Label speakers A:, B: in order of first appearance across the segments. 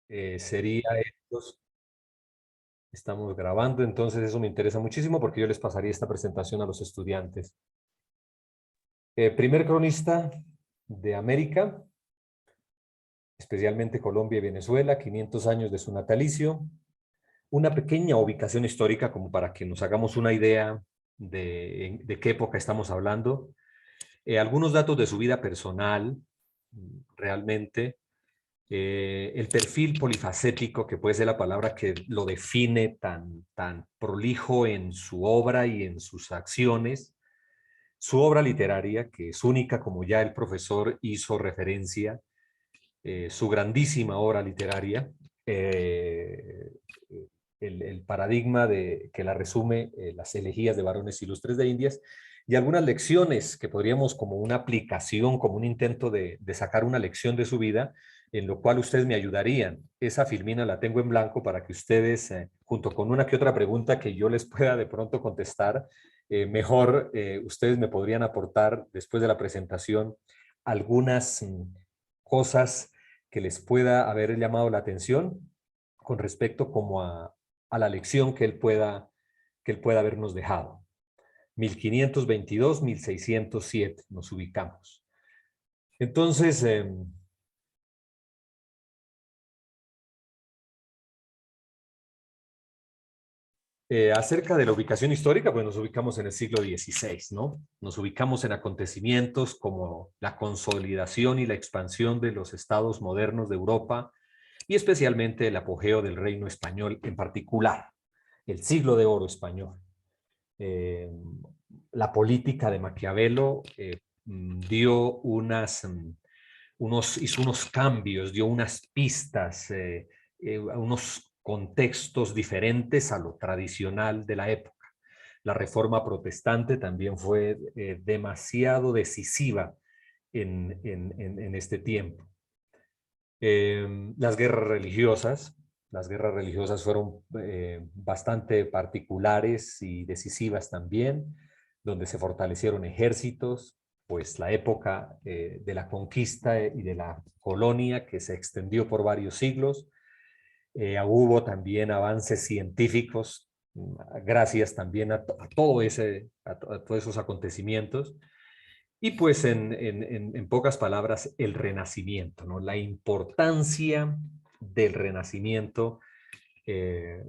A: sería estos. Estamos grabando, entonces eso me interesa muchísimo porque yo les pasaría esta presentación a los estudiantes. Primer cronista de América, especialmente Colombia y Venezuela, 500 años de su natalicio. Una pequeña ubicación histórica como para que nos hagamos una idea de qué época estamos hablando. Algunos datos de su vida personal, realmente. El perfil polifacético, que puede ser la palabra que lo define tan prolijo en su obra y en sus acciones. Su obra literaria, que es única, como ya el profesor hizo referencia, su grandísima obra literaria, el paradigma que la resume, las elegías de varones ilustres de Indias, y algunas lecciones que podríamos como una aplicación, como un intento de sacar una lección de su vida, en lo cual ustedes me ayudarían. Esa filmina la tengo en blanco para que ustedes, junto con una que otra pregunta que yo les pueda de pronto contestar, mejor ustedes me podrían aportar después de la presentación algunas cosas que les pueda haber llamado la atención con respecto como a la lección que él pueda habernos dejado. 1522, 1607 nos ubicamos. Entonces, acerca de la ubicación histórica, pues nos ubicamos en el siglo XVI, ¿no? Nos ubicamos en acontecimientos como la consolidación y la expansión de los estados modernos de Europa y especialmente el apogeo del reino español en particular, el siglo de oro español. Eh, la política de Maquiavelo dio hizo unos cambios, dio unas pistas, unos contextos diferentes a lo tradicional de la época. La reforma protestante también fue demasiado decisiva en este tiempo. Las guerras religiosas. Las guerras religiosas fueron bastante particulares y decisivas también, donde se fortalecieron ejércitos, pues la época de la conquista y de la colonia que se extendió por varios siglos. Hubo también avances científicos, gracias también a todos esos acontecimientos. Y pues en pocas palabras, el Renacimiento, ¿no? La importancia del Renacimiento eh,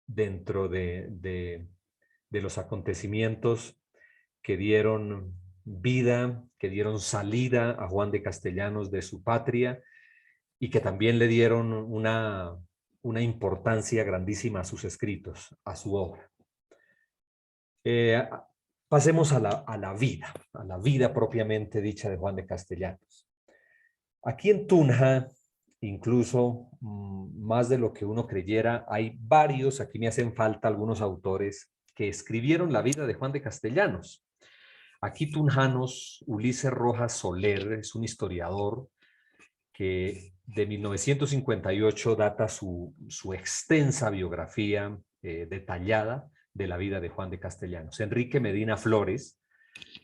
A: dentro de los acontecimientos que dieron vida, que dieron salida a Juan de Castellanos de su patria y que también le dieron una importancia grandísima a sus escritos, a su obra. Eh, Pasemos a la vida propiamente dicha de Juan de Castellanos. Aquí en Tunja, incluso más de lo que uno creyera, hay varios, aquí me hacen falta algunos autores que escribieron la vida de Juan de Castellanos. Aquí tunjanos, Ulises Rojas Soler es un historiador que de 1958 data su extensa biografía detallada de la vida de Juan de Castellanos. Enrique Medina Flores,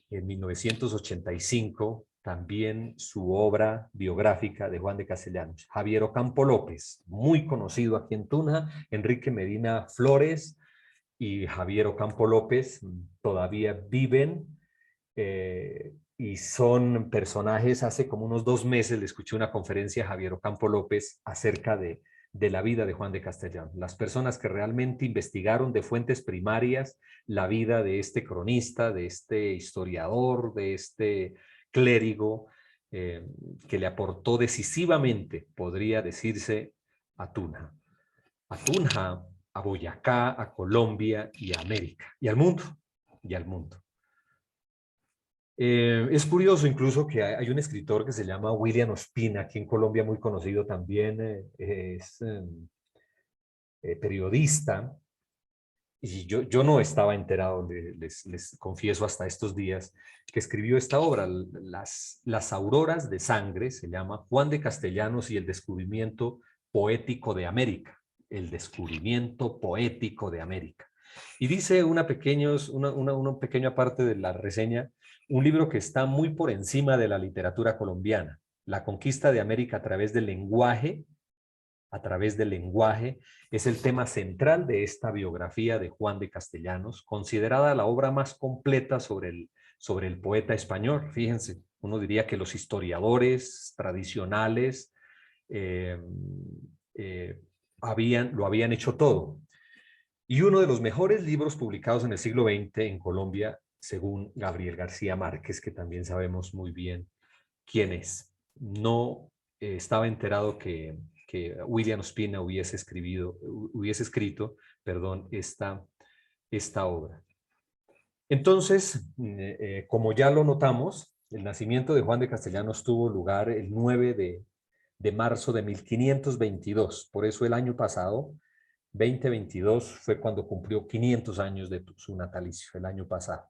A: en 1985, también su obra biográfica de Juan de Castellanos. Javier Ocampo López, muy conocido aquí en Tunja, Enrique Medina Flores y Javier Ocampo López todavía viven y son personajes. Hace como unos 2 meses le escuché una conferencia a Javier Ocampo López acerca de la vida de Juan de Castellanos. Las personas que realmente investigaron de fuentes primarias la vida de este cronista, de este historiador, de este clérigo, que le aportó decisivamente, podría decirse, a Tunja. A Tunja, a Boyacá, a Colombia y a América, y al mundo, y al mundo. Es curioso incluso que hay un escritor que se llama William Ospina, aquí en Colombia muy conocido también, es periodista, y yo no estaba enterado, les confieso hasta estos días, que escribió esta obra, las auroras de sangre, se llama Juan de Castellanos y el descubrimiento poético de América, el descubrimiento poético de América. Y dice una pequeña parte de la reseña, un libro que está muy por encima de la literatura colombiana, la conquista de América a través del lenguaje, a través del lenguaje, es el tema central de esta biografía de Juan de Castellanos, considerada la obra más completa sobre el poeta español. Fíjense, uno diría que los historiadores tradicionales eh, lo habían hecho todo. Y uno de los mejores libros publicados en el siglo XX en Colombia, según Gabriel García Márquez, que también sabemos muy bien quién es. No estaba enterado que William Ospina hubiese escrito, perdón, esta obra. Entonces, como ya lo notamos, el nacimiento de Juan de Castellanos tuvo lugar el 9 de marzo de 1522. Por eso el año pasado, 2022, fue cuando cumplió 500 años de su natalicio, el año pasado.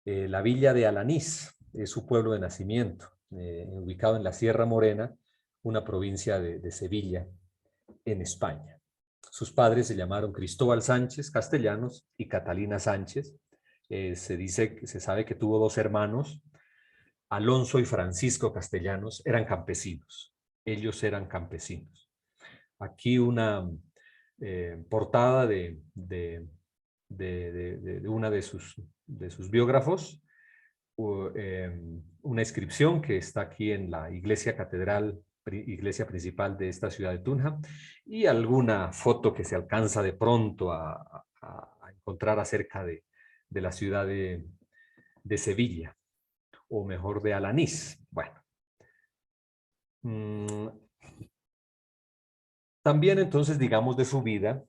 A: La villa de Alanís es su pueblo de nacimiento, ubicado en la Sierra Morena, una provincia de Sevilla, en España. Sus padres se llamaron Cristóbal Sánchez Castellanos y Catalina Sánchez. Se sabe que tuvo dos hermanos, Alonso y Francisco Castellanos, eran campesinos. Ellos eran campesinos. Aquí una portada de una de sus biógrafos, una inscripción que está aquí en la iglesia catedral, iglesia principal de esta ciudad de Tunja, y alguna foto que se alcanza de pronto a encontrar acerca de la ciudad de Sevilla, o mejor de Alanís. Bueno. También entonces, digamos, de su vida,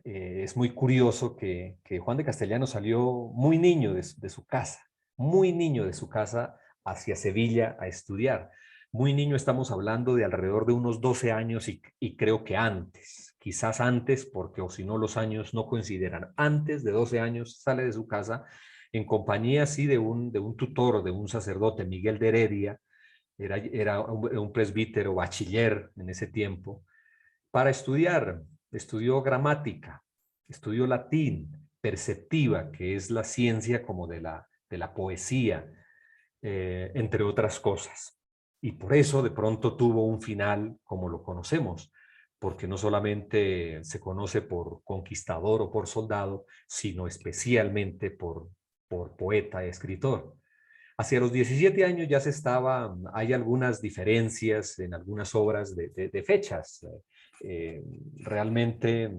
A: es muy curioso que Juan de Castellanos salió muy niño de su casa, muy niño de su casa hacia Sevilla a estudiar. Muy niño, estamos hablando de alrededor de unos 12 años y creo que antes, quizás antes, porque o si no los años no coincidirán. Antes de 12 años sale de su casa en compañía, sí, de un tutor, de un sacerdote, Miguel de Heredia. Era un presbítero bachiller en ese tiempo, para estudiar. Estudió gramática, estudió latín, perceptiva, que es la ciencia como de la poesía, entre otras cosas. Y por eso de pronto tuvo un final como lo conocemos, porque no solamente se conoce por conquistador o por soldado, sino especialmente por poeta y escritor. Hacia los 17 años ya hay algunas diferencias en algunas obras de fechas. Realmente,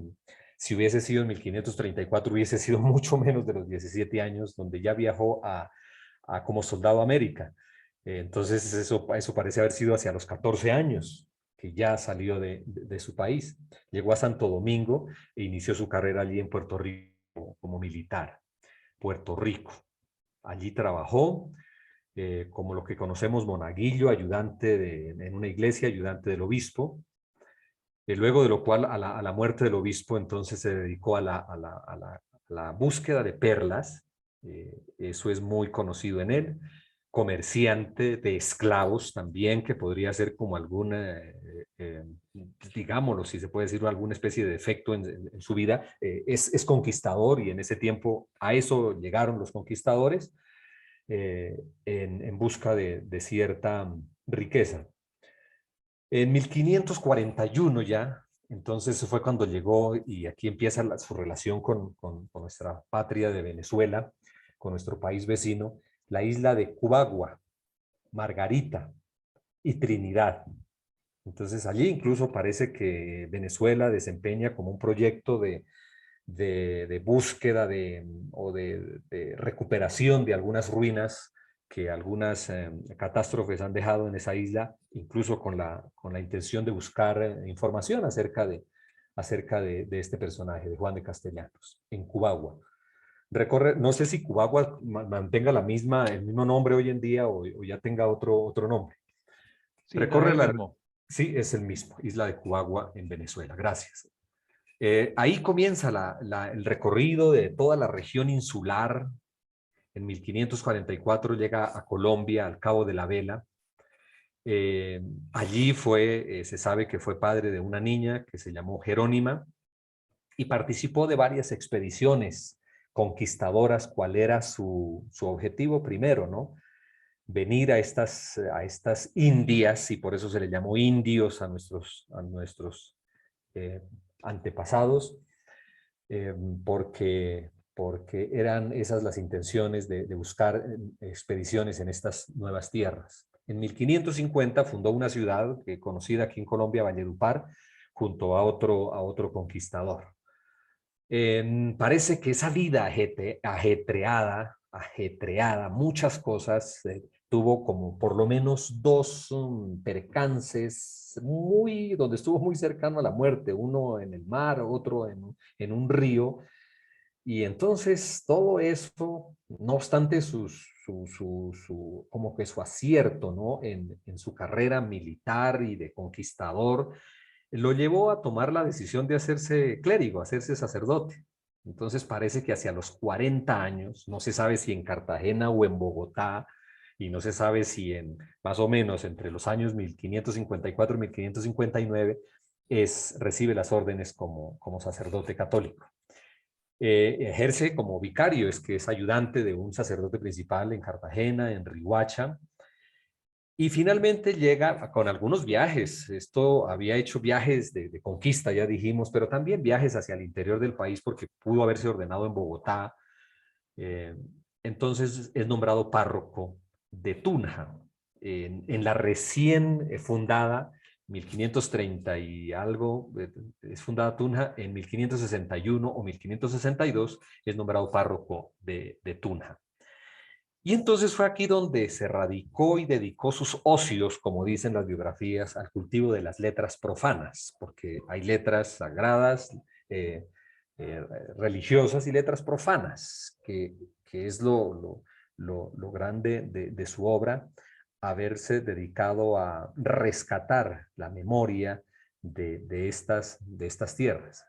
A: si hubiese sido en 1534, hubiese sido mucho menos de los 17 años, donde ya viajó como soldado a América. Entonces, eso parece haber sido hacia los 14 años, que ya salió de su país. Llegó a Santo Domingo e inició su carrera allí en Puerto Rico como militar. Puerto Rico. Allí trabajó como lo que conocemos monaguillo, ayudante en una iglesia, ayudante del obispo. Luego de lo cual, a la muerte del obispo, entonces se dedicó a la búsqueda de perlas. Eso es muy conocido en él. Comerciante de esclavos también, que podría ser como alguna, digámoslo, si se puede decir, alguna especie de defecto en su vida. Es conquistador, y en ese tiempo a eso llegaron los conquistadores, en busca de cierta riqueza. En 1541 ya, entonces fue cuando llegó, y aquí empieza su relación con nuestra patria de Venezuela, con nuestro país vecino, la isla de Cubagua, Margarita y Trinidad. Entonces allí incluso parece que Venezuela desempeña como un proyecto de búsqueda o de recuperación de algunas ruinas que algunas catástrofes han dejado en esa isla, incluso con la intención de buscar información acerca de este personaje, de Juan de Castellanos, en Cubagua. No sé si Cubagua mantenga el mismo nombre hoy en día, o ya tenga otro nombre.
B: Sí, no es el mismo.
A: Sí, es el mismo, Isla de Cubagua en Venezuela. Gracias. Ahí comienza el recorrido de toda la región insular. En 1544 llega a Colombia, al Cabo de la Vela. Allí se sabe que fue padre de una niña que se llamó Jerónima, y participó de varias expediciones conquistadoras. ¿Cuál era su objetivo primero, no? venir a estas Indias, y por eso se le llamó indios a nuestros antepasados, porque eran esas las intenciones de buscar expediciones en estas nuevas tierras. En 1550 fundó una ciudad conocida aquí en Colombia, Valledupar, junto a otro conquistador. Parece que esa vida ajetreada, muchas cosas, tuvo como por lo menos dos percances donde estuvo muy cercano a la muerte, uno en el mar, otro en un río, y entonces todo eso, no obstante como que su acierto, ¿no? en su carrera militar y de conquistador, lo llevó a tomar la decisión de hacerse clérigo, hacerse sacerdote. Entonces parece que hacia los 40 años, no se sabe si en Cartagena o en Bogotá, y no se sabe si más o menos entre los años 1554 y 1559, recibe las órdenes como sacerdote católico. Ejerce como vicario, que es ayudante de un sacerdote principal en Cartagena, en Riohacha, y finalmente llega con algunos viajes. Esto había hecho viajes de conquista, ya dijimos, pero también viajes hacia el interior del país porque pudo haberse ordenado en Bogotá. Eh, entonces es nombrado párroco de Tunja, en la recién fundada 1530 y algo, es fundada Tunja. En 1561 o 1562 es nombrado párroco de Tunja. Y entonces fue aquí donde se radicó y dedicó sus ocios, como dicen las biografías, al cultivo de las letras profanas, porque hay letras sagradas, eh, religiosas, y letras profanas, que es lo grande de su obra, haberse dedicado a rescatar la memoria de estas tierras.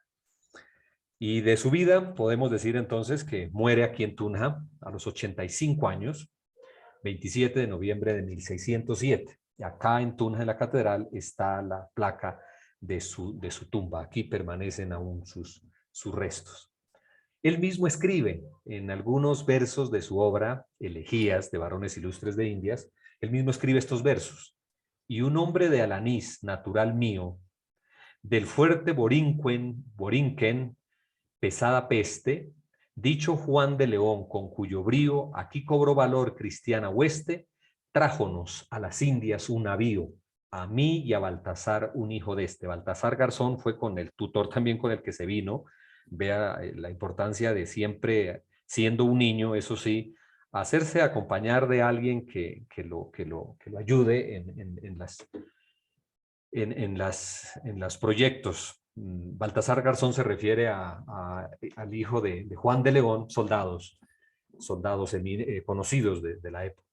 A: Y de su vida podemos decir entonces que muere aquí en Tunja a los 85 años, 27 de noviembre de 1607. Y acá en Tunja, en la catedral, está la placa de su tumba. Aquí permanecen aún sus restos. Él mismo escribe en algunos versos de su obra, Elegías de varones ilustres de Indias, él mismo escribe estos versos: y un hombre de Alanís, natural mío, del fuerte Borinquen, pesada peste, dicho Juan de León, con cuyo brío aquí cobró valor cristiana hueste, trájonos a las Indias un navío, a mí y a Baltasar, un hijo de este. Baltasar Garzón fue con el tutor también con el que se vino. Vea la importancia de siempre, siendo un niño, eso sí, hacerse acompañar de alguien que lo ayude en los proyectos. Baltasar Garzón se refiere al hijo de Juan de León, soldados conocidos de la época.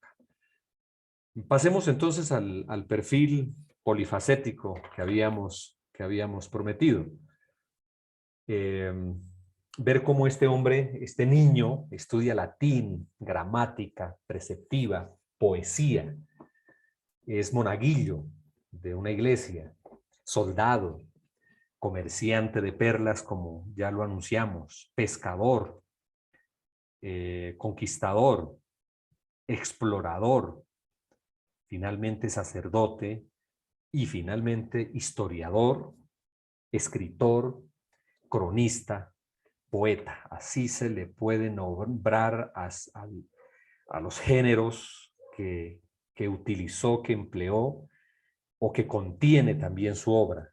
A: Pasemos entonces al perfil polifacético que habíamos prometido. Ver cómo este hombre, este niño, estudia latín, gramática, preceptiva, poesía, es monaguillo de una iglesia, soldado, comerciante de perlas, como ya lo anunciamos, pescador, conquistador, explorador, finalmente sacerdote y finalmente historiador, escritor, cronista, poeta. Así se le puede nombrar a los géneros que utilizó, que empleó o que contiene también su obra.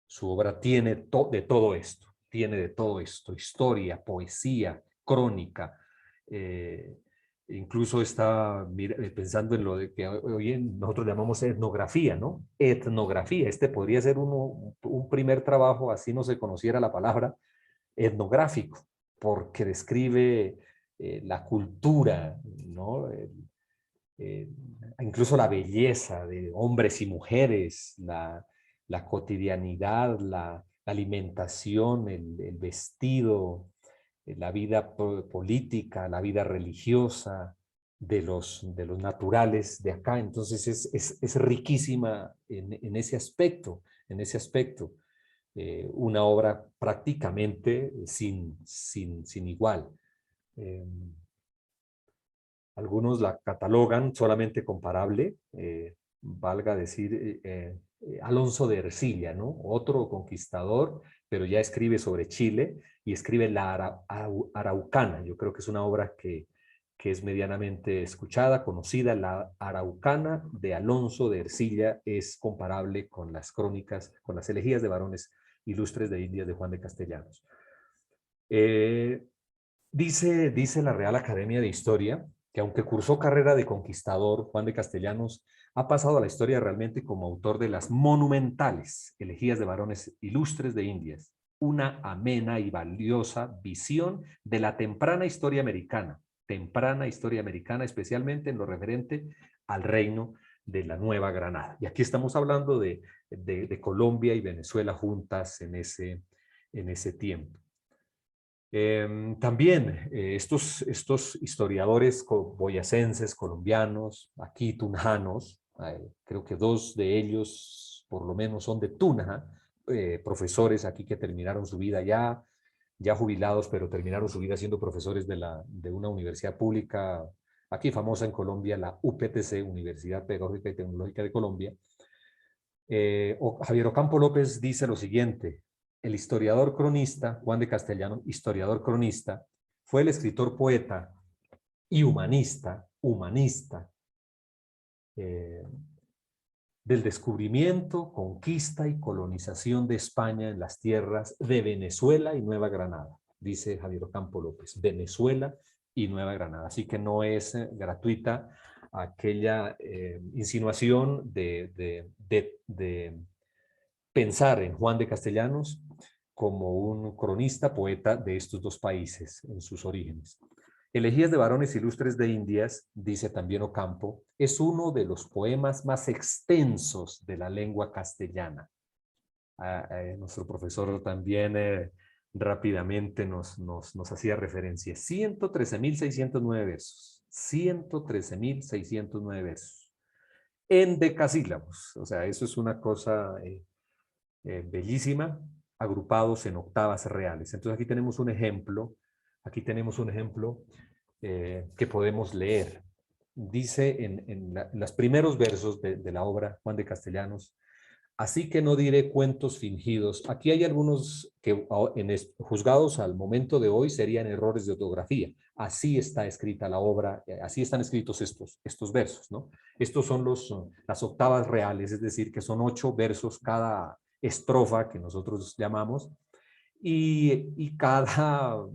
A: Su obra tiene de todo esto, historia, poesía, crónica. Incluso está pensando en lo de que hoy nosotros llamamos etnografía, ¿no? Etnografía, podría ser un primer trabajo, así no se conociera la palabra, etnográfico, porque describe la cultura, ¿no? Incluso la belleza de hombres y mujeres, la cotidianidad, la alimentación, el vestido, la vida política, la vida religiosa de los naturales de acá. Entonces es riquísima en ese aspecto, una obra prácticamente sin igual. Algunos la catalogan solamente comparable, valga decir, Alonso de Ercilla, ¿no? Otro conquistador, pero ya escribe sobre Chile y escribe la Araucana. Yo creo que es una obra que es medianamente escuchada, conocida. La Araucana de Alonso de Ercilla es comparable con las crónicas, con las elegías de varones ilustres de Indias de Juan de Castellanos. Dice la Real Academia de Historia que aunque cursó carrera de conquistador, Juan de Castellanos ha pasado a la historia realmente como autor de las monumentales elegías de varones ilustres de Indias, una amena y valiosa visión de la temprana historia americana, especialmente en lo referente al reino de la Nueva Granada. Y aquí estamos hablando de Colombia y Venezuela juntas en ese tiempo. También estos historiadores boyacenses, colombianos, aquí tunjanos, creo que 2 de ellos por lo menos son de Tunja, profesores aquí que terminaron su vida ya jubilados, pero terminaron su vida siendo profesores de una universidad pública aquí famosa en Colombia, la UPTC, Universidad Pedagógica y Tecnológica de Colombia. Javier Ocampo López dice lo siguiente: el historiador cronista, Juan de Castellanos, historiador cronista, fue el escritor, poeta y humanista del descubrimiento, conquista y colonización de España en las tierras de Venezuela y Nueva Granada, dice Javier Ocampo López, Venezuela y Nueva Granada. Así que no es gratuita aquella insinuación de pensar en Juan de Castellanos como un cronista, poeta de estos 2 países en sus orígenes. Elegías de varones ilustres de Indias, dice también Ocampo, es uno de los poemas más extensos de la lengua castellana. Nuestro profesor también rápidamente nos hacía referencia. 113.609 versos. 113.609 versos. En decasílabos. O sea, eso es una cosa bellísima, agrupados en octavas reales. Entonces aquí tenemos un ejemplo, que podemos leer. Dice en los primeros versos de la obra Juan de Castellanos: así que no diré cuentos fingidos. Aquí hay algunos que juzgados al momento de hoy serían errores de ortografía. Así está escrita la obra, así están escritos estos versos, ¿no? Estos son las octavas reales, es decir, que son 8 versos cada estrofa, que nosotros llamamos, y cada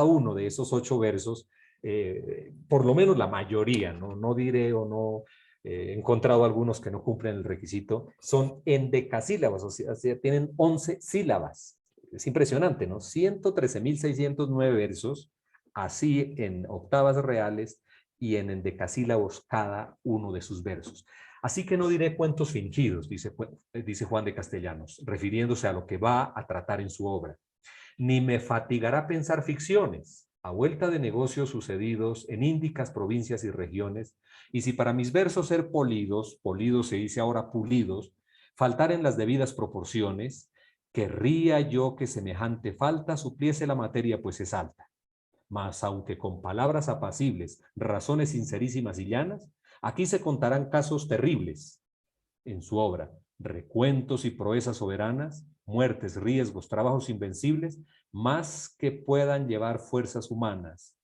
A: uno de esos 8 versos, por lo menos la mayoría, no diré o no, he encontrado algunos que no cumplen el requisito, son endecasílabos, o sea, tienen 11 sílabas. Es impresionante, ¿no? 113.609 versos, así en octavas reales y en endecasílabos cada uno de sus versos. Así que no diré cuentos fingidos, dice Juan de Castellanos, refiriéndose a lo que va a tratar en su obra. Ni me fatigará pensar ficciones, a vuelta de negocios sucedidos en índicas provincias y regiones, y si para mis versos ser polidos se dice ahora pulidos, faltar en las debidas proporciones, querría yo que semejante falta supliese la materia, pues es alta. Mas aunque con palabras apacibles, razones sincerísimas y llanas, aquí se contarán casos terribles en su obra, recuentos y proezas soberanas, muertes, riesgos, trabajos invencibles, más que pueden llevar fuerzas humanas,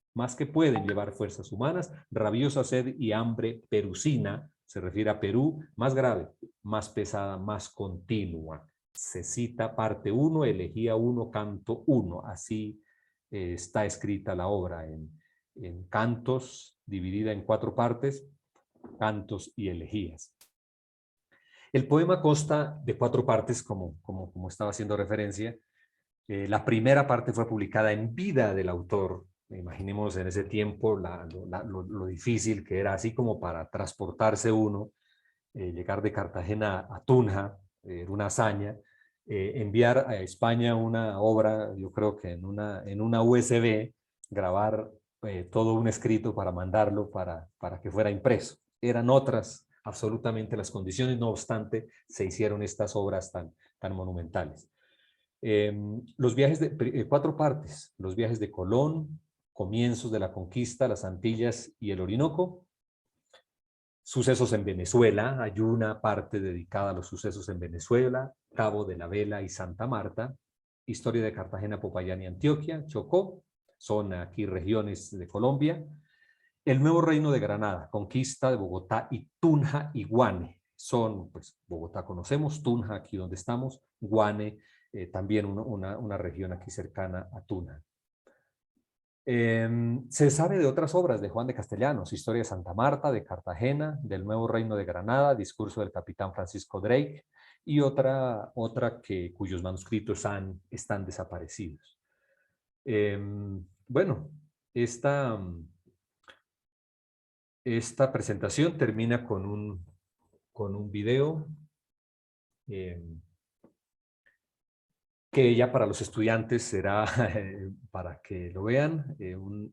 A: rabiosa sed y hambre perusina, se refiere a Perú, más grave, más pesada, más continua. Se cita parte 1, elegía 1, canto 1, así está escrita la obra en cantos, dividida en 4 partes, cantos y elegías. El poema consta de 4 partes, como estaba haciendo referencia. La primera parte fue publicada en vida del autor. Imaginemos en ese tiempo lo difícil que era, así como para transportarse uno, llegar de Cartagena a Tunja, era una hazaña. Enviar a España una obra, yo creo que en una USB, grabar todo un escrito para mandarlo para que fuera impreso. Eran otras absolutamente las condiciones, no obstante, se hicieron estas obras tan monumentales. Los viajes 4 partes, los viajes de Colón, comienzos de la conquista, las Antillas y el Orinoco. Sucesos en Venezuela, hay una parte dedicada a los sucesos en Venezuela, Cabo de la Vela y Santa Marta, historia de Cartagena, Popayán y Antioquia, Chocó, son aquí regiones de Colombia. El nuevo reino de Granada, conquista de Bogotá y Tunja y Guane. Son, pues, Bogotá conocemos, Tunja aquí donde estamos, Guane, también una región aquí cercana a Tunja. Se sabe de otras obras de Juan de Castellanos, Historia de Santa Marta, de Cartagena, del Nuevo Reino de Granada, Discurso del Capitán Francisco Drake, y otra cuyos manuscritos están desaparecidos. Bueno, esta presentación termina con un video que ya para los estudiantes será para que lo vean,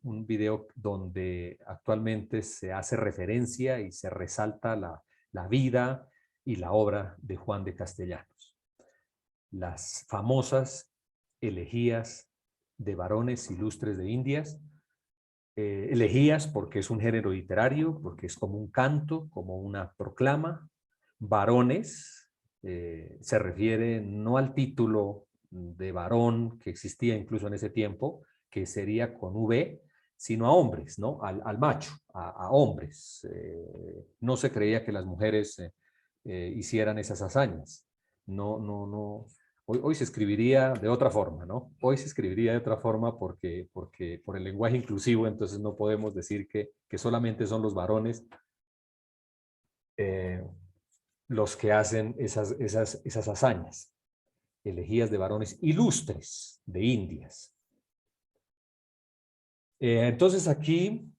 A: un video donde actualmente se hace referencia y se resalta la vida y la obra de Juan de Castellanos. Las famosas elegías de varones ilustres de Indias, elegías porque es un género literario, porque es como un canto, como una proclama. Varones se refiere no al título de varón que existía incluso en ese tiempo, que sería con V, sino a hombres, ¿no? Al macho, a hombres. No se creía que las mujeres hicieran esas hazañas. No. Hoy se escribiría de otra forma, ¿no? Hoy se escribiría de otra forma porque por el lenguaje inclusivo, entonces no podemos decir que solamente son los varones los que hacen esas hazañas. Elegías de varones ilustres de Indias. Entonces aquí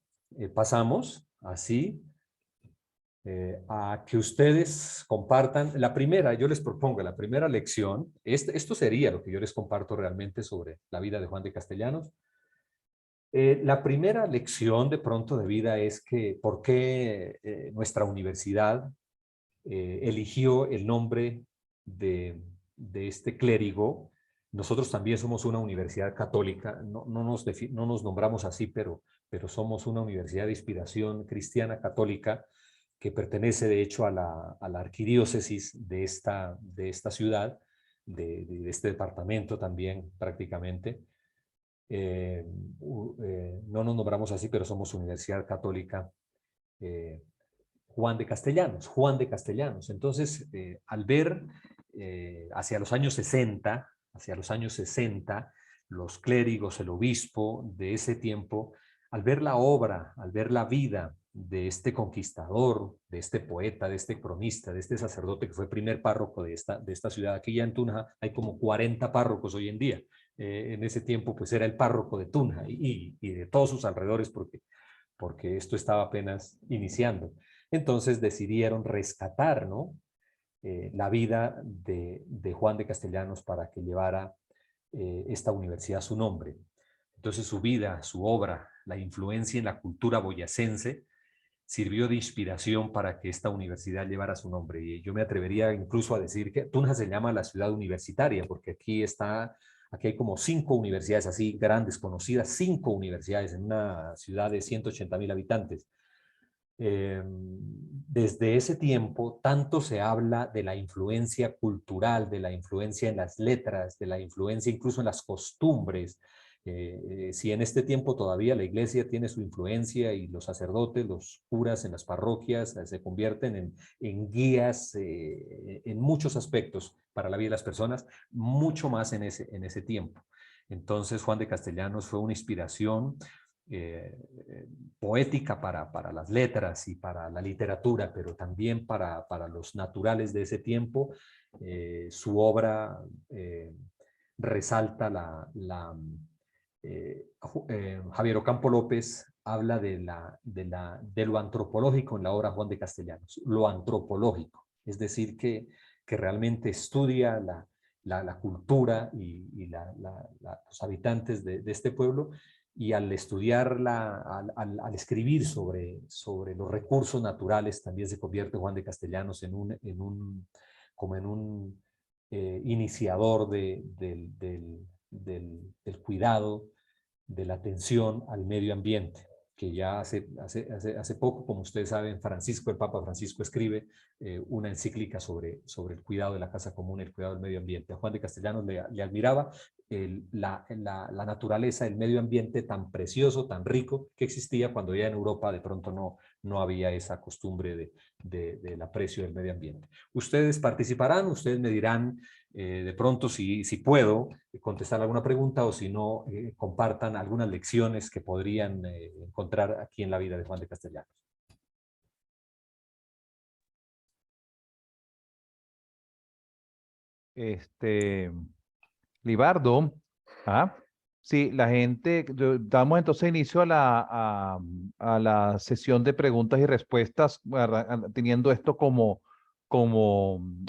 A: pasamos así a que ustedes compartan la primera, yo les propongo la primera lección, esto sería lo que yo les comparto realmente sobre la vida de Juan de Castellanos. La primera lección de pronto de vida es que por qué nuestra universidad eligió el nombre de este clérigo. Nosotros también somos una universidad católica, no nos nombramos así, pero somos una universidad de inspiración cristiana católica que pertenece de hecho a la arquidiócesis de esta ciudad, de este departamento también prácticamente. No nos nombramos así, pero somos Universidad Católica Juan de Castellanos. Entonces, al ver hacia los años 60, los clérigos, el obispo de ese tiempo, al ver la obra, al ver la vida de este conquistador, de este poeta, de este cronista, de este sacerdote que fue primer párroco de esta ciudad, aquí ya en Tunja hay como 40 párrocos hoy en día. En ese tiempo pues era el párroco de Tunja y de todos sus alrededores porque esto estaba apenas iniciando. Entonces decidieron rescatar, ¿no? La vida de Juan de Castellanos para que llevara esta universidad su nombre. Entonces su vida, su obra, la influencia en la cultura boyacense sirvió de inspiración para que esta universidad llevara su nombre. Y yo me atrevería incluso a decir que Tunja se llama la ciudad universitaria, porque aquí hay como 5 universidades así grandes, conocidas, 5 universidades en una ciudad de 180,000 habitantes. Desde ese tiempo, tanto se habla de la influencia cultural, de la influencia en las letras, de la influencia incluso en las costumbres. Si en este tiempo todavía la iglesia tiene su influencia y los sacerdotes, los curas en las parroquias se convierten en guías en muchos aspectos para la vida de las personas, mucho más en ese tiempo. Entonces Juan de Castellanos fue una inspiración poética para las letras y para la literatura, pero también para los naturales de ese tiempo. Su obra resalta Javier Ocampo López habla de lo antropológico en la obra Juan de Castellanos, lo antropológico, es decir, que realmente estudia la cultura y los habitantes de este pueblo, y al estudiarla, al escribir sobre los recursos naturales, también se convierte Juan de Castellanos en un iniciador del cuidado de la atención al medio ambiente, que ya hace poco, como ustedes saben, el Papa Francisco escribe una encíclica sobre el cuidado de la casa común, el cuidado del medio ambiente. A Juan de Castellanos le admiraba la naturaleza del medio ambiente tan precioso, tan rico que existía cuando ya en Europa de pronto no había esa costumbre del aprecio del medio ambiente. Ustedes participarán, ustedes me dirán de pronto si puedo contestar alguna pregunta o si no, compartan algunas lecciones que podrían encontrar aquí en la vida de Juan de Castellanos.
B: Libardo, sí, la gente, damos entonces inicio a la sesión de preguntas y respuestas, teniendo esto como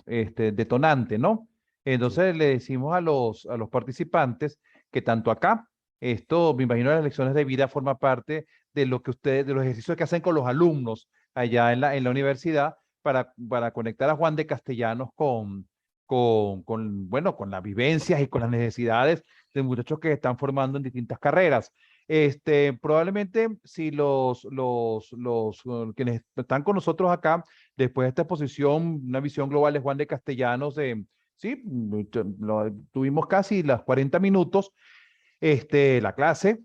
B: detonante, ¿no? Entonces le decimos a los participantes que tanto acá, esto, me imagino, las lecciones de vida forma parte de lo que ustedes, de los ejercicios que hacen con los alumnos allá en la universidad para conectar a Juan de Castellanos bueno, con las vivencias y con las necesidades de muchachos que están formando en distintas carreras. Probablemente si quienes están con nosotros acá, después de esta exposición, una visión global de Juan de Castellanos, sí, tuvimos casi las 40 minutos, una clase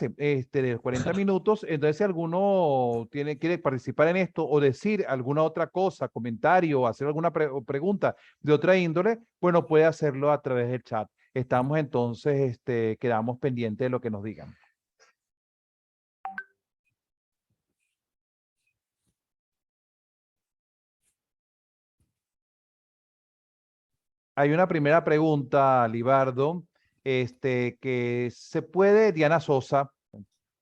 B: de 40 minutos. Entonces, si alguno quiere participar en esto o decir alguna otra cosa, comentario, hacer alguna pregunta de otra índole, bueno, puede hacerlo a través del chat. Estamos entonces, quedamos pendientes de lo que nos digan. Hay una primera pregunta, Libardo, que se puede, Diana Sosa,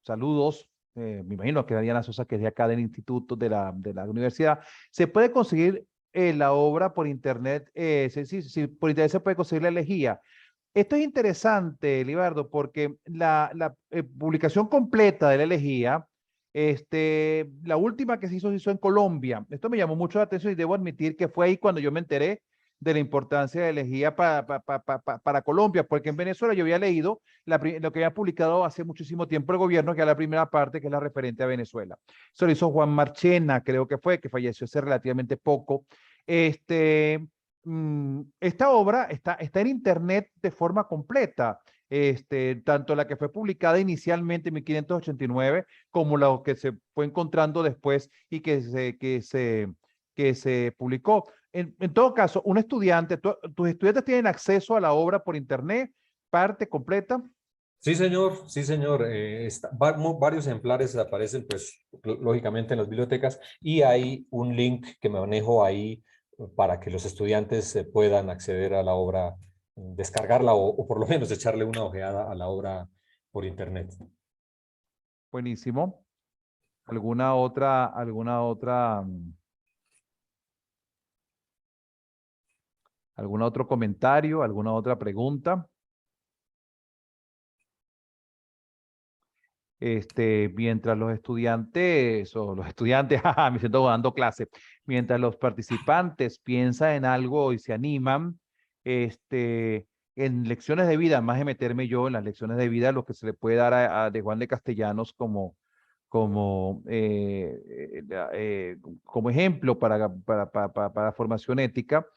B: saludos, me imagino que Diana Sosa, que es de acá del instituto de la universidad, ¿se puede conseguir la obra por internet? Sí, por internet se puede conseguir la elegía. Esto es interesante, Libardo, porque la publicación completa de la elegía, la última que se hizo en Colombia. Esto me llamó mucho la atención y debo admitir que fue ahí cuando yo me enteré de la importancia de la elegía para Colombia, porque en Venezuela yo había leído lo que había publicado hace muchísimo tiempo el gobierno, que es la primera parte, que es la referente a Venezuela. Eso lo hizo Juan Marchena, creo que fue, que falleció hace relativamente poco. Esta obra está en internet de forma completa, tanto la que fue publicada inicialmente en 1589 como la que se fue encontrando después y que se publicó. En todo caso, un estudiante, tus estudiantes tienen acceso a la obra por internet, parte completa.
A: Sí, señor, sí, señor. Varios ejemplares aparecen, pues, lógicamente en las bibliotecas, y hay un link que me manejo ahí para que los estudiantes puedan acceder a la obra, descargarla o por lo menos echarle una ojeada a la obra por internet.
B: Buenísimo. ¿Alguna otro comentario, alguna otra pregunta? Mientras los estudiantes, me siento dando clase, mientras los participantes piensan en algo y se animan, en lecciones de vida, más de meterme yo en las lecciones de vida, lo que se le puede dar de Juan de Castellanos como ejemplo para formación ética,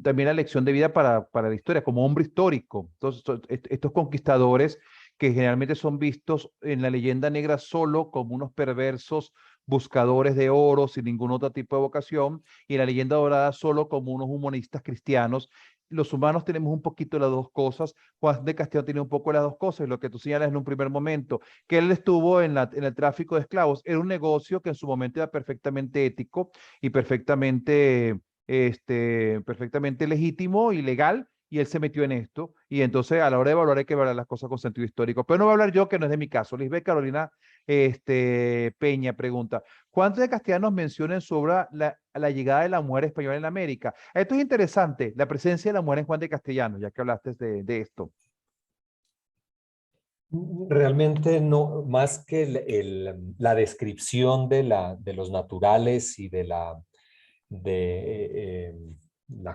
B: también la lección de vida para la historia, como hombre histórico. Entonces, estos conquistadores que generalmente son vistos en la leyenda negra solo como unos perversos buscadores de oro sin ningún otro tipo de vocación, y en la leyenda dorada solo como unos humanistas cristianos. Los humanos tenemos un poquito de las dos cosas. Juan de Castellano tiene un poco de las dos cosas, y lo que tú señalas en un primer momento, que él estuvo en el tráfico de esclavos, era un negocio que en su momento era perfectamente ético y perfectamente legítimo y legal, y él se metió en esto, y entonces a la hora de evaluar hay que evaluar las cosas con sentido histórico. Pero no voy a hablar yo, que no es de mi caso. Lisbeth Carolina Peña pregunta, Juan de Castellanos menciona en su obra la llegada de la mujer española en América. Esto es interesante, la presencia de la mujer en Juan de Castellanos, ya que hablaste de esto.
A: Realmente no, más que la descripción de los naturales y de la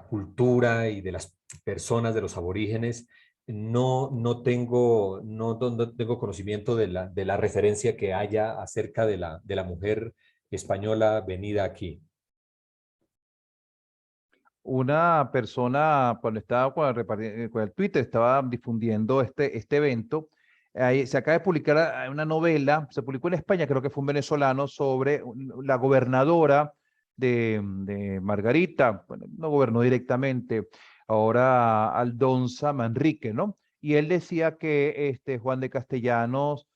A: cultura y de las personas, de los aborígenes, no tengo conocimiento de la referencia que haya acerca de la mujer española venida aquí.
B: Una persona, cuando estaba con el Twitter, estaba difundiendo este evento. Ahí se acaba de publicar una novela, se publicó en España, creo que fue un venezolano, sobre la gobernadora de Margarita. Bueno, no gobernó directamente, ahora Aldonza Manrique, ¿no? Y él decía que Juan de Castellanos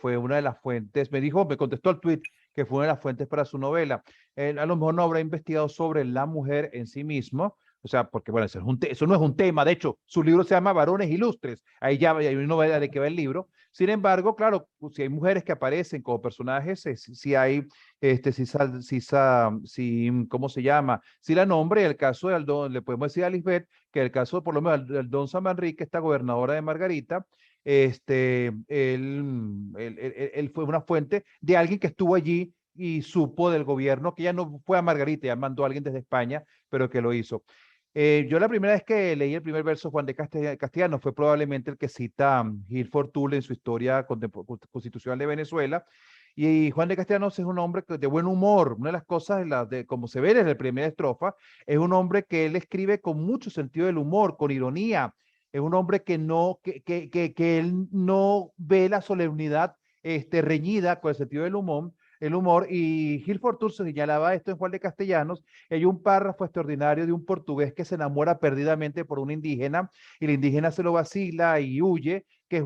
B: fue una de las fuentes, me contestó al tweet que fue una de las fuentes para su novela. Él a lo mejor no habrá investigado sobre la mujer en sí mismo, o sea, porque bueno, eso no es un tema, de hecho, su libro se llama Varones Ilustres, ahí ya hay una novela de que va el libro. Sin embargo, claro, si hay mujeres que aparecen como personajes, si hay, ¿cómo se llama? Si la nombre, el caso de Aldón, le podemos decir a Lisbeth que el caso, por lo menos, de Aldón Manrique, esta gobernadora de Margarita, él fue una fuente de alguien que estuvo allí y supo del gobierno, que ya no fue a Margarita, ya mandó a alguien desde España, pero que lo hizo. Yo la primera vez que leí el primer verso Juan de Castellanos fue probablemente el que cita Gil Fortul en su historia constitucional de Venezuela. Y Juan de Castellanos es un hombre de buen humor. Una de las cosas, como se ve desde la primera estrofa, es un hombre que él escribe con mucho sentido del humor, con ironía. Es un hombre que él no ve la solemnidad reñida con el sentido del humor, y Gil Fortur señalaba esto en Juan de Castellanos. Hay un párrafo extraordinario de un portugués que se enamora perdidamente por un indígena y el indígena se lo vacila y huye, que es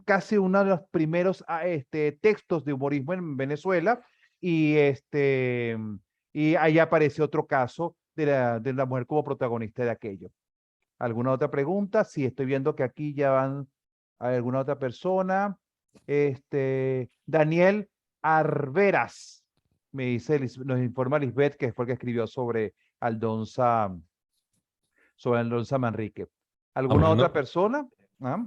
B: casi uno de los primeros textos de humorismo en Venezuela, y ahí aparece otro caso de la mujer como protagonista de aquello. ¿Alguna otra pregunta? Sí, estoy viendo que aquí ya van a alguna otra persona. Daniel Arberas, me dice, nos informa Lisbeth, que fue el que escribió sobre Aldonza Manrique.
A: Ah,
B: ¿Alguna
A: bueno,
B: otra
A: no.
B: persona? ¿Ah?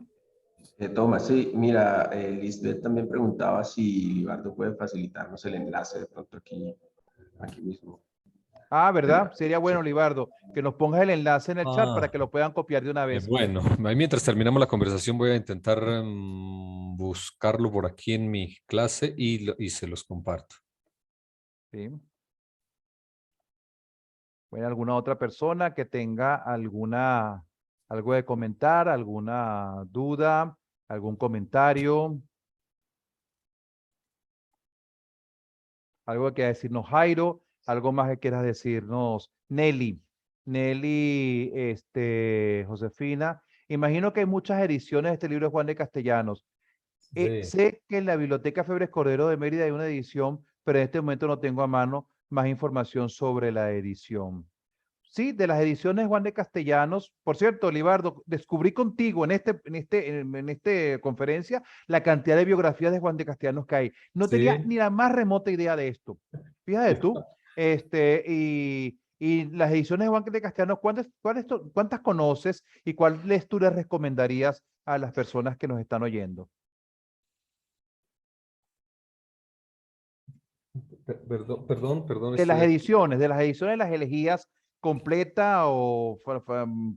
C: Tomás, sí, mira, Lisbeth también preguntaba si Libardo puede facilitarnos el enlace de pronto aquí mismo.
B: ¿Verdad? Sería
C: Sí.
B: bueno, Libardo, que nos pongas el enlace en el chat para
A: Ah,
B: que lo puedan copiar de una vez.
A: bueno, ahí mientras terminamos la conversación voy a intentar buscarlo por aquí en mi clase y se los comparto.
B: ¿Sí? Bueno, ¿alguna otra persona que tenga algo de comentar, alguna duda, algún comentario, algo que quiera decirnos Jairo, algo más que quieras decirnos Nelly? Nelly, Josefina. Imagino que hay muchas ediciones de este libro de Juan de Castellanos.
A: Sí.
B: Sé que en la Biblioteca Febres Cordero de Mérida hay una edición, pero en este momento no tengo a mano más información sobre la edición. Sí, de las ediciones Juan de Castellanos. Por cierto, Libardo, descubrí contigo en esta conferencia la cantidad de biografías de Juan de Castellanos que hay. No tenía
A: Sí.
B: ni la más remota idea de esto. Fíjate tú. Y las ediciones de Juan de Castellanos, ¿cuántas conoces y cuáles tú les recomendarías a las personas que nos están oyendo?
A: Perdón,
B: De las
A: estoy aquí.
B: ediciones, las elegías completa o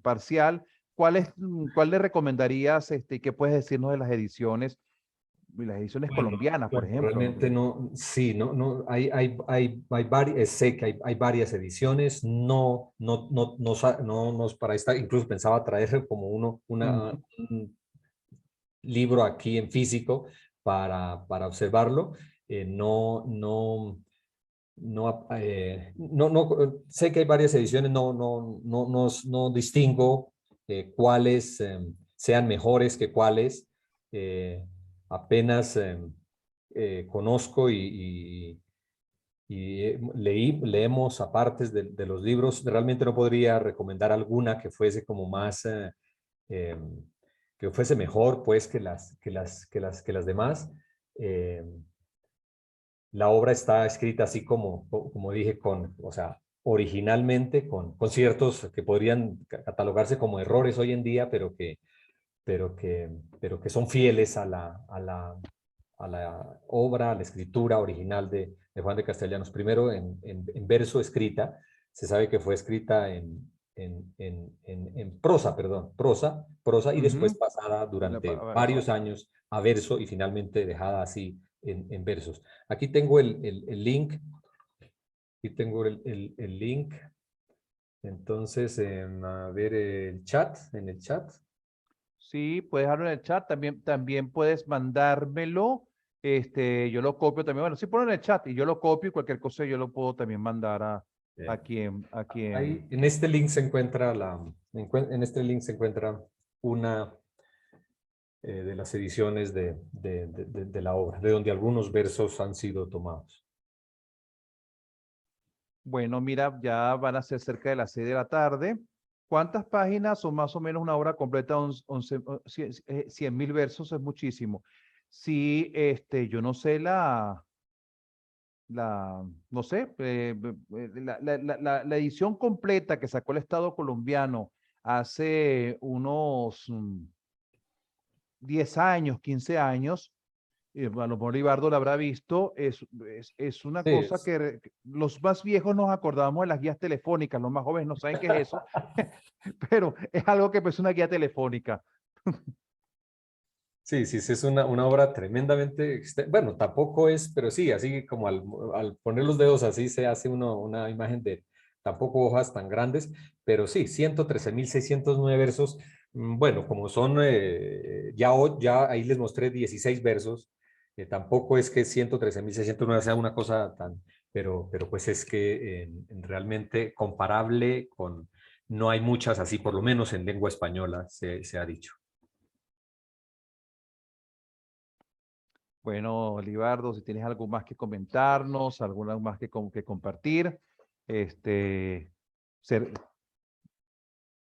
B: parcial, ¿cuál le recomendarías, qué puedes decirnos de las ediciones, y las ediciones
A: Bueno,
B: colombianas, por
A: bueno,
B: ejemplo?
A: realmente no, sí, no, hay varias, sé que hay varias ediciones, no, para esta, incluso pensaba traer como
B: Ujú.
A: un libro aquí en físico para observarlo. Sé que hay varias ediciones, no distingo cuáles sean mejores que cuáles. Apenas conozco leemos apartes de los libros. Realmente no podría recomendar alguna que fuese como más, eh, que fuese mejor pues que las demás. Eh, la obra está escrita así como dije, o sea, originalmente con ciertos que podrían catalogarse como errores hoy en día, pero que, pero que son fieles a la obra, a la escritura original de Juan de Castellanos. Primero en verso escrita, se sabe que fue escrita en prosa, perdón, prosa, y después
B: Ujú.
A: pasada durante varios años a verso y finalmente dejada así en versos. Aquí tengo el link, aquí tengo el link. Entonces, a ver el chat, en el chat.
B: Sí, puedes dejarlo en el chat. También puedes mandármelo. Yo lo copio también. Bueno, sí, ponlo en el chat y yo lo copio y cualquier cosa yo lo puedo también mandar
A: Eh,
B: a quien.
A: Ahí, en este link se encuentra en este link se encuentra una de las ediciones de la obra, de donde algunos versos han sido tomados.
B: Bueno, mira, ya van a ser cerca de las 6 de la tarde. ¿Cuántas páginas son más o menos una obra completa? 100.000 versos es muchísimo. Sí, yo no sé no sé, la edición completa que sacó el Estado colombiano hace unos 10 años, 15 años, a lo mejor Ibardo lo habrá visto, es una
A: Sí,
B: cosa que los más viejos nos acordamos de las guías telefónicas, los más jóvenes no saben qué es eso, pero es algo que pues, es una guía telefónica.
A: sí, sí, sí, es una obra tremendamente, bueno, tampoco es, pero sí, así como al poner los dedos así se hace una imagen de tampoco hojas tan grandes, pero sí, 113.609 versos. Bueno, como son, ya ahí les mostré 16 versos, tampoco es que 113.609 sea una cosa tan, pero pues es que realmente comparable con, no hay muchas así, por lo menos en lengua española se ha dicho.
B: Bueno, Libardo, si tienes algo más que comentarnos, alguna más que compartir, este, ser-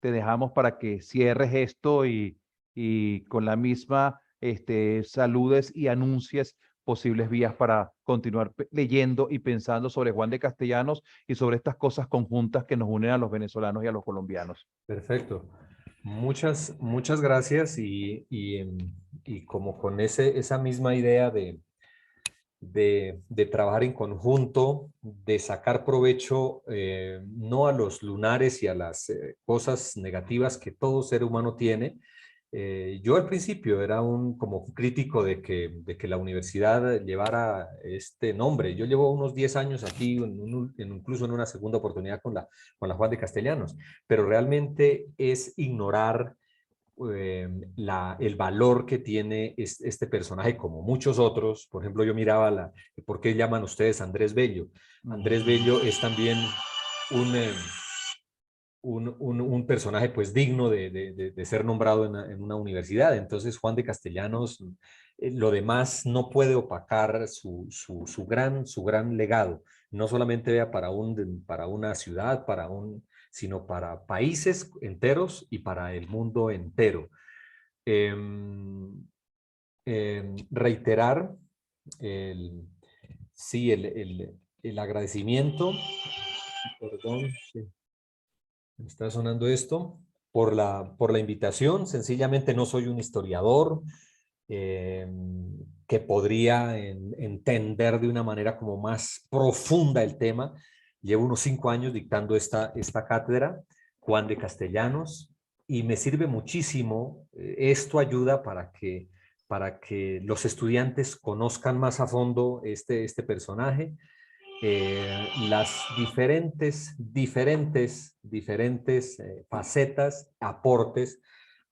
B: te dejamos para que cierres esto y con la misma saludes y anuncies posibles vías para continuar leyendo y pensando sobre Juan de Castellanos y sobre estas cosas conjuntas que nos unen a los venezolanos y a los colombianos.
A: Perfecto. Muchas gracias y como con esa misma idea de trabajar en conjunto, de sacar provecho no a los lunares y a las cosas negativas que todo ser humano tiene. Yo al principio era como crítico de que la universidad llevara este nombre. Yo llevo unos 10 años aquí, incluso en una segunda oportunidad con la Juan de Castellanos, pero realmente es ignorar el valor que tiene este personaje, como muchos otros. Por ejemplo, yo miraba ¿por qué llaman ustedes Andrés Bello? Andrés Bello es también un, un personaje pues digno de ser nombrado en una universidad. Entonces, Juan de Castellanos, lo demás no puede opacar su gran legado. No solamente vea para una ciudad, sino para países enteros y para el mundo entero. Reiterar el, sí, el agradecimiento, perdón, sí, me está sonando esto, por la invitación. Sencillamente no soy un historiador eh, que podría entender de una manera como más profunda el tema. Llevo unos 5 años dictando esta cátedra, Juan de Castellanos, y me sirve muchísimo. Esto ayuda para que los estudiantes conozcan más a fondo este personaje, las diferentes facetas, aportes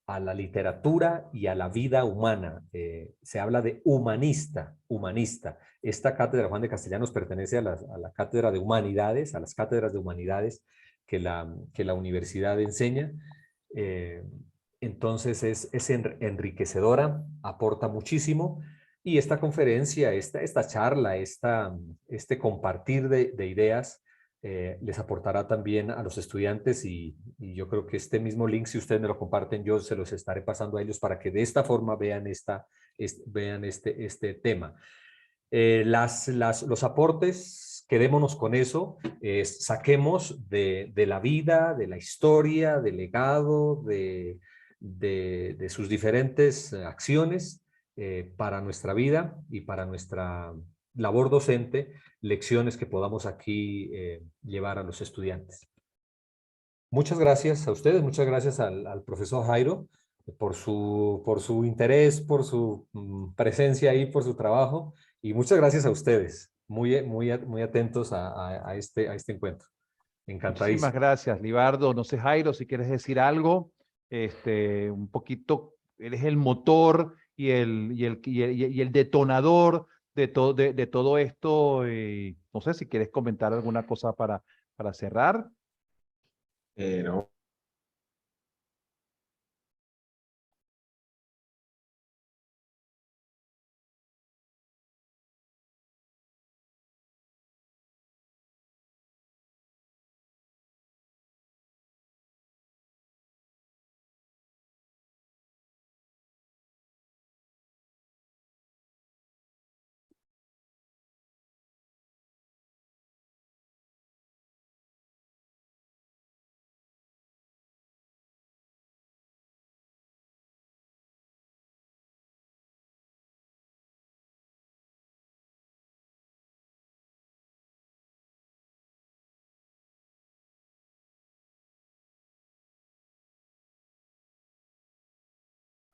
A: a la literatura y a la vida humana. Se habla de humanista. Esta cátedra Juan de Castellanos pertenece a la cátedra de humanidades, a las cátedras de humanidades que la universidad enseña. Eh, entonces es enriquecedora, aporta muchísimo. Y esta conferencia, esta charla, este compartir de ideas les aportará también a los estudiantes y yo creo que este mismo link, si ustedes me lo comparten, yo se los estaré pasando a ellos para que de esta forma vean este tema. Los aportes, quedémonos con eso, saquemos de la vida, de la historia, del legado, de sus diferentes acciones para nuestra vida y para nuestra labor docente, lecciones que podamos aquí llevar a los estudiantes. muchas gracias a ustedes, muchas gracias al profesor Jairo por su interés, por su presencia ahí, por su trabajo, y muchas gracias a ustedes, muy atentos a este encuentro.
B: Muchísimas
A: Encantadísimo.
B: gracias, Libardo. No sé, Jairo, si quieres decir algo, un poquito, eres el motor y el detonador de todo esto. No sé si quieres comentar alguna cosa para cerrar.
C: No,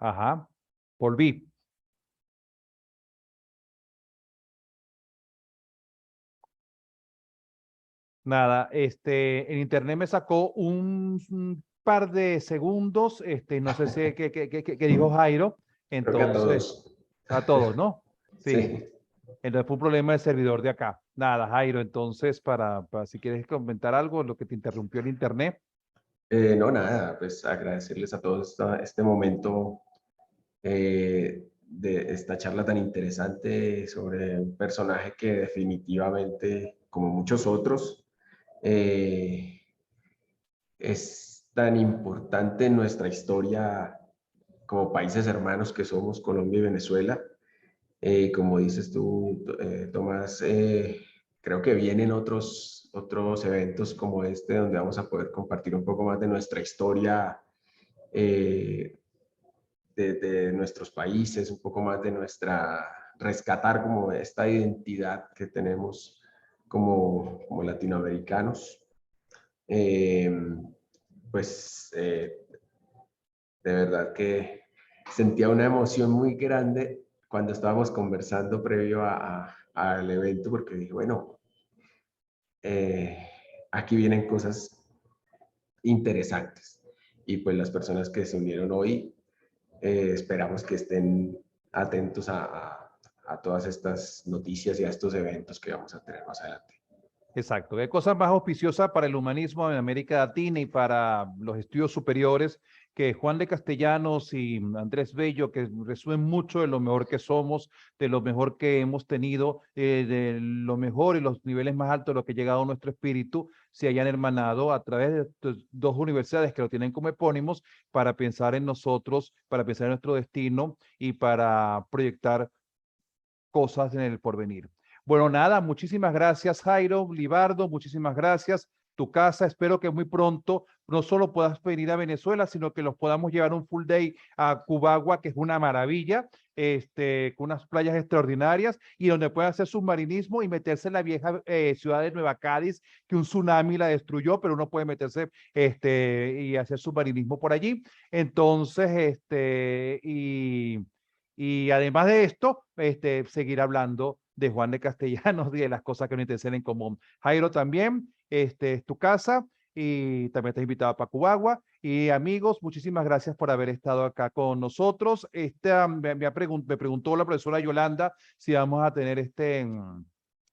B: Ajá, volví. Nada, en internet me sacó un par de segundos, no sé si qué dijo Jairo,
C: creo que a
B: entonces,
C: todos.
B: a todos, ¿no? Sí,
C: Sí.
B: entonces fue un problema del servidor de acá. Nada, Jairo, entonces, para si quieres comentar algo, lo que te interrumpió el internet.
C: No, nada, pues agradecerles a todos este momento de esta charla tan interesante sobre un personaje que definitivamente, como muchos otros, eh, es tan importante en nuestra historia como países hermanos que somos Colombia y Venezuela. Como dices tú, Tomás, creo que vienen otros eventos como este donde vamos a poder compartir un poco más de nuestra historia, eh, de nuestros países, un poco más de rescatar como esta identidad que tenemos como latinoamericanos. Eh, pues de verdad que sentía una emoción muy grande cuando estábamos conversando previo al evento, porque dije, bueno, eh, aquí vienen cosas interesantes. Y pues las personas que se unieron hoy, esperamos que estén atentos a todas estas noticias y a estos eventos que vamos a tener más adelante.
B: Exacto. ¿Qué cosa más auspiciosa para el humanismo en América Latina y para los estudios superiores que Juan de Castellanos y Andrés Bello, que resumen mucho de lo mejor que somos, de lo mejor que hemos tenido, de lo mejor y los niveles más altos de lo que ha llegado nuestro espíritu, se hayan hermanado a través de dos universidades que lo tienen como epónimos para pensar en nosotros, para pensar en nuestro destino y para proyectar cosas en el porvenir. Bueno, nada, muchísimas gracias, Jairo, Libardo, muchísimas gracias. Tu casa, espero que muy pronto no solo puedas venir a Venezuela, sino que los podamos llevar un full day a Cubagua, que es una maravilla, con unas playas extraordinarias y donde pueda hacer submarinismo y meterse en la vieja ciudad de Nueva Cádiz, que un tsunami la destruyó, pero uno puede meterse y hacer submarinismo por allí. Entonces, y además de esto, seguir hablando de Juan de Castellanos y de las cosas que nos interesan en común. Jairo también, es tu casa y también estás invitado para Cubagua. Y amigos, muchísimas gracias por haber estado acá con nosotros. Me preguntó la profesora Yolanda si vamos a tener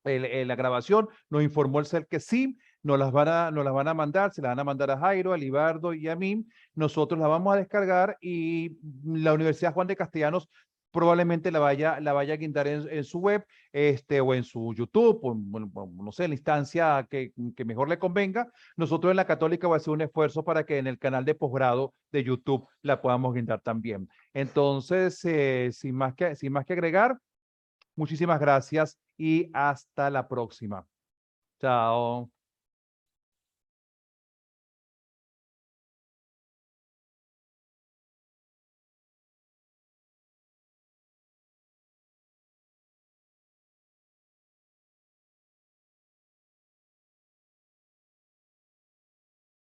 B: la grabación. Nos informó el ser que sí. Nos las van a mandar, se las van a mandar a Jairo, a Libardo y a mí. Nosotros la vamos a descargar y la Universidad Juan de Castellanos probablemente la vaya a guindar en su web, o en su YouTube, o bueno, no sé, en la instancia que mejor le convenga. Nosotros en la Católica va a hacer un esfuerzo para que en el canal de posgrado de YouTube la podamos guindar también. Entonces, sin más que agregar, muchísimas gracias y hasta la próxima. Chao.